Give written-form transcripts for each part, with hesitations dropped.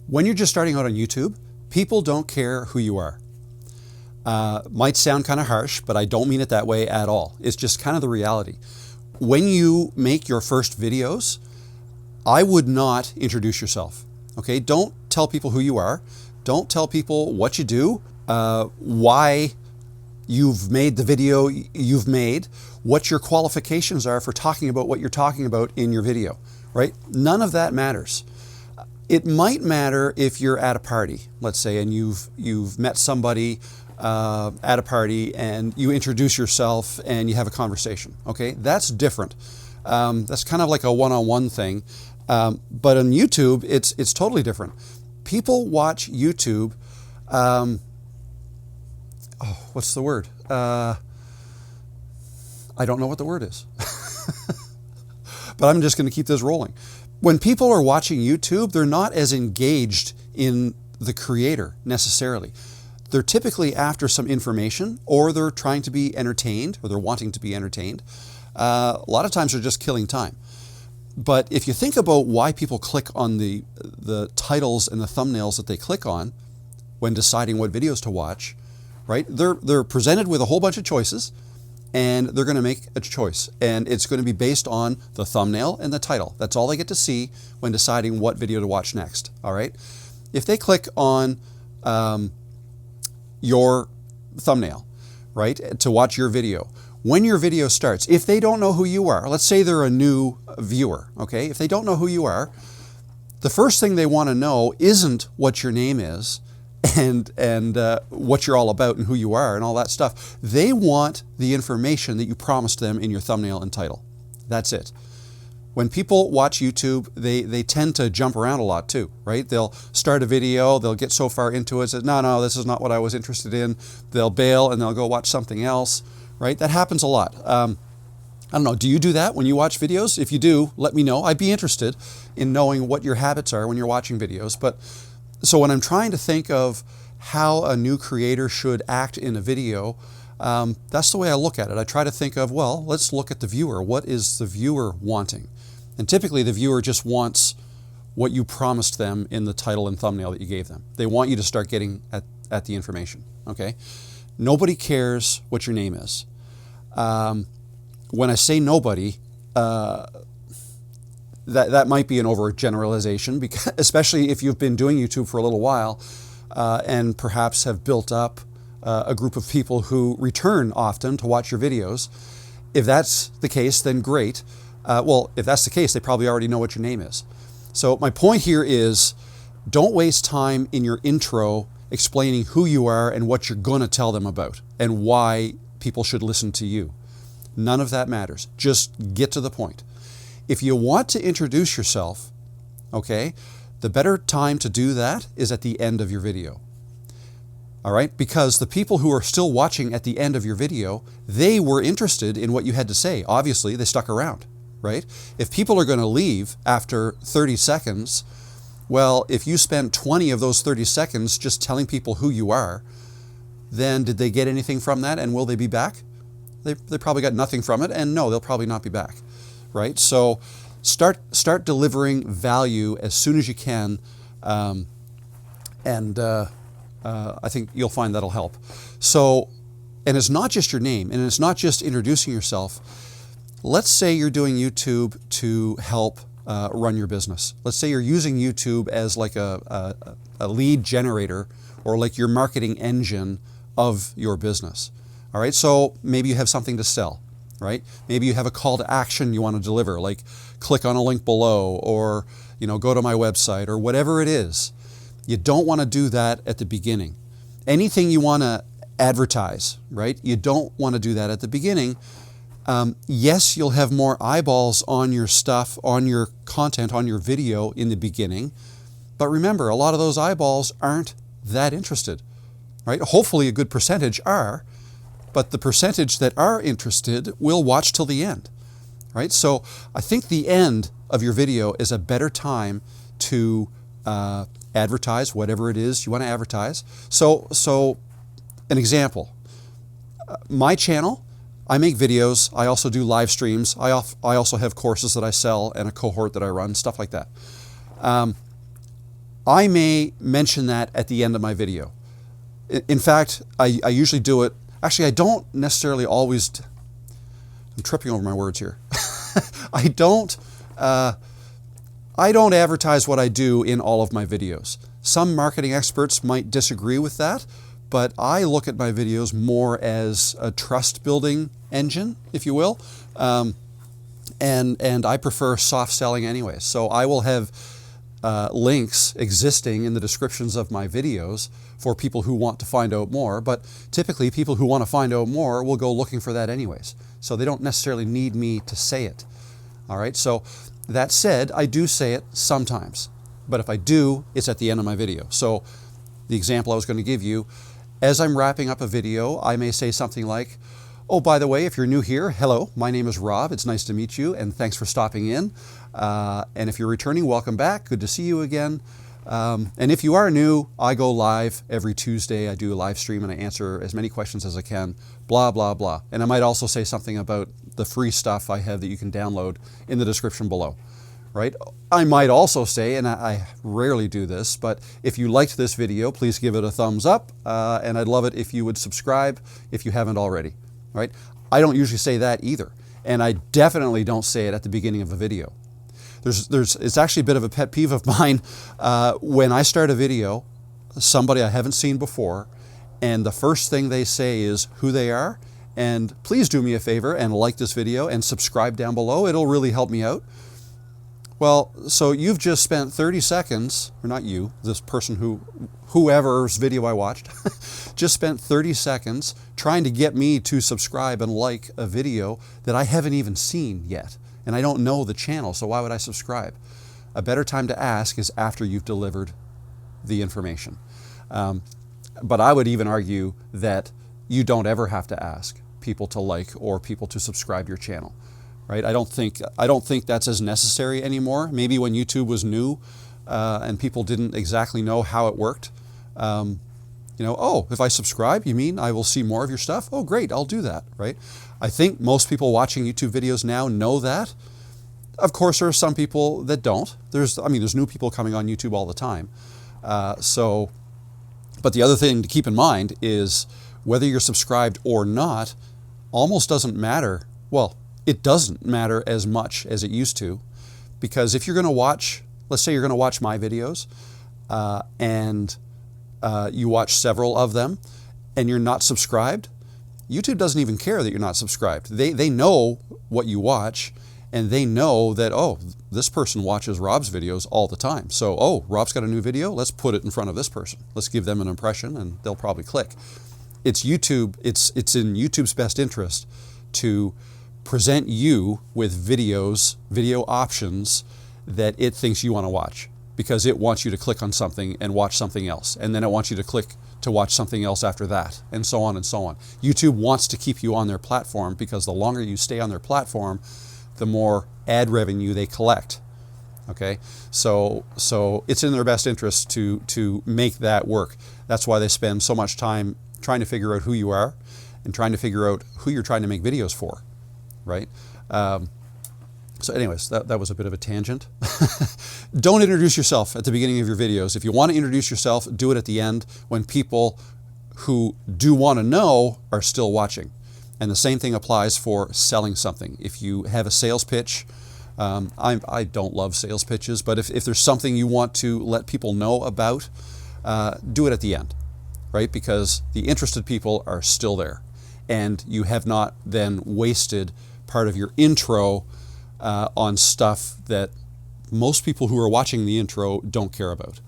When you're just starting out on YouTube, people don't care who you are. Might sound kind of harsh, but I don't mean it that way at all. It's just kind of the reality. When you make your first videos, I would not introduce yourself. Okay, don't tell people who you are. Don't tell people what you do, why you've made the video you've made, what your qualifications are for talking about what you're talking about in your video, right? None of that matters. It might matter if you're at a party, let's say, and you've met somebody at a party and you introduce yourself and you have a conversation, okay? That's different. That's kind of like a one-on-one thing. But on YouTube, it's totally different. People watch YouTube, what's the word? I don't know what the word is. But I'm just going to keep this rolling. When people are watching YouTube, they're not as engaged in the creator necessarily. They're typically after some information, or they're trying to be entertained, or they're wanting to be entertained. A lot of times they're just killing time. But if you think about why people click on the titles and the thumbnails that they click on when deciding what videos to watch, right? They're presented with a whole bunch of choices, and they're going to make a choice. And it's going to be based on the thumbnail and the title. That's all they get to see when deciding what video to watch next, all right? If they click on your thumbnail, right, to watch your video, when your video starts, if they don't know who you are, let's say they're a new viewer, okay? If they don't know who you are, the first thing they want to know isn't what your name is and what you're all about and who you are and all that stuff. They want the information that you promised them in your thumbnail and title. That's it. When people watch YouTube, they tend to jump around a lot too, right? They'll start a video, they'll get so far into it, say, no, this is not what I was interested in. They'll bail and they'll go watch something else, right? That happens a lot. I don't know, do you do that when you watch videos? If you do, let me know. I'd be interested in knowing what your habits are when you're watching videos. But so when I'm trying to think of how a new creator should act in a video, that's the way I look at it. I try to think of, well, let's look at the viewer. What is the viewer wanting? And typically the viewer just wants what you promised them in the title and thumbnail that you gave them. They want you to start getting at the information, okay? Nobody cares what your name is. When I say nobody, that might be an overgeneralization, because especially if you've been doing YouTube for a little while and perhaps have built up a group of people who return often to watch your videos. If that's the case, then great. Well, if that's the case, they probably already know what your name is. So my point here is, don't waste time in your intro explaining who you are and what you're going to tell them about and why people should listen to you. None of that matters. Just get to the point. If you want to introduce yourself, okay, the better time to do that is at the end of your video. All right? Because the people who are still watching at the end of your video, they were interested in what you had to say. Obviously, they stuck around, right? If people are going to leave after 30 seconds, well, if you spend 20 of those 30 seconds just telling people who you are, then did they get anything from that, and will they be back? They probably got nothing from it, and no, they'll probably not be back, right? So start delivering value as soon as you can, I think you'll find that'll help. So, and it's not just your name, and it's not just introducing yourself. Let's say you're doing YouTube to help run your business. Let's say you're using YouTube as like a lead generator, or like your marketing engine of your business. All right, so maybe you have something to sell, right? Maybe you have a call to action you want to deliver, like click on a link below, or go to my website, or whatever it is. You don't want to do that at the beginning. Anything you want to advertise, right? You don't want to do that at the beginning. Yes, you'll have more eyeballs on your stuff, on your content, on your video in the beginning. But remember, a lot of those eyeballs aren't that interested, right? Hopefully a good percentage are, but the percentage that are interested will watch till the end, right? So I think the end of your video is a better time to advertise whatever it is you want to advertise. So an example, my channel, I make videos. I also do live streams. I also have courses that I sell and a cohort that I run, stuff like that. I may mention that at the end of my video. In fact, I usually do it. Actually, I don't necessarily always. I'm tripping over my words here. I don't advertise what I do in all of my videos. Some marketing experts might disagree with that, but I look at my videos more as a trust building engine, if you will. And I prefer soft selling anyway. So I will have links existing in the descriptions of my videos for people who want to find out more, but typically people who want to find out more will go looking for that anyways. So they don't necessarily need me to say it. All right, so that said, I do say it sometimes, but if I do, it's at the end of my video. So the example I was going to give you, as I'm wrapping up a video, I may say something like, oh, by the way, if you're new here, hello, my name is Rob. It's nice to meet you, and thanks for stopping in. And if you're returning, welcome back. Good to see you again. And if you are new, I go live every Tuesday. I do a live stream and I answer as many questions as I can, blah, blah, blah. And I might also say something about the free stuff I have that you can download in the description below, right? I might also say, and I rarely do this, but if you liked this video, please give it a thumbs up. And I'd love it if you would subscribe if you haven't already, right? I don't usually say that either. And I definitely don't say it at the beginning of a video. It's actually a bit of a pet peeve of mine when I start a video, somebody I haven't seen before, and the first thing they say is who they are, and please do me a favor and like this video and subscribe down below. It'll really help me out. Well, so you've just spent 30 seconds, or not you, this person whoever's video I watched, just spent 30 seconds trying to get me to subscribe and like a video that I haven't even seen yet. And I don't know the channel, so why would I subscribe? A better time to ask is after you've delivered the information. But I would even argue that you don't ever have to ask people to like or people to subscribe your channel, right? I don't think that's as necessary anymore. Maybe when YouTube was new and people didn't exactly know how it worked. Oh, if I subscribe, you mean I will see more of your stuff? Oh, great, I'll do that, right? I think most people watching YouTube videos now know that. Of course, there are some people that don't. There's new people coming on YouTube all the time. But the other thing to keep in mind is whether you're subscribed or not almost doesn't matter. Well, it doesn't matter as much as it used to, because if you're going to watch, let's say you're going to watch my videos, and you watch several of them and you're not subscribed, YouTube doesn't even care that you're not subscribed. They know what you watch, and they know that, oh, this person watches Rob's videos all the time. So, oh, Rob's got a new video, let's put it in front of this person. Let's give them an impression and they'll probably click. It's YouTube, it's in YouTube's best interest to present you with video options that it thinks you want to watch, because it wants you to click on something and watch something else, and then it wants you to click to watch something else after that, and so on and so on. YouTube wants to keep you on their platform, because the longer you stay on their platform, the more ad revenue they collect. Okay, so it's in their best interest to make that work. That's why they spend so much time trying to figure out who you are and trying to figure out who you're trying to make videos for, right? So anyways, that was a bit of a tangent. Don't introduce yourself at the beginning of your videos. If you want to introduce yourself, do it at the end when people who do want to know are still watching. And the same thing applies for selling something. If you have a sales pitch, I don't love sales pitches, but if there's something you want to let people know about, do it at the end, right? Because the interested people are still there. And you have not then wasted part of your intro on stuff that most people who are watching the intro don't care about.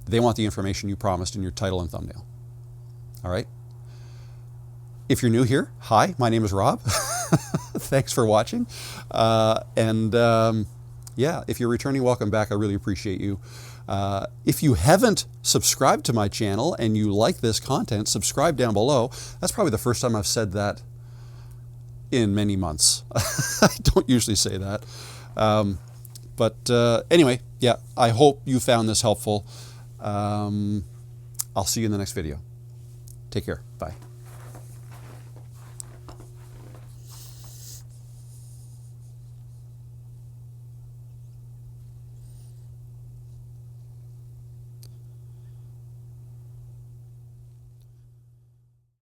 They want the information you promised in your title and thumbnail. All right? If you're new here, hi, my name is Rob. Thanks for watching. Yeah, if you're returning, welcome back. I really appreciate you. If you haven't subscribed to my channel and you like this content, subscribe down below. That's probably the first time I've said that in many months. I don't usually say that. Anyway, yeah, I hope you found this helpful. I'll see you in the next video. Take care. Bye.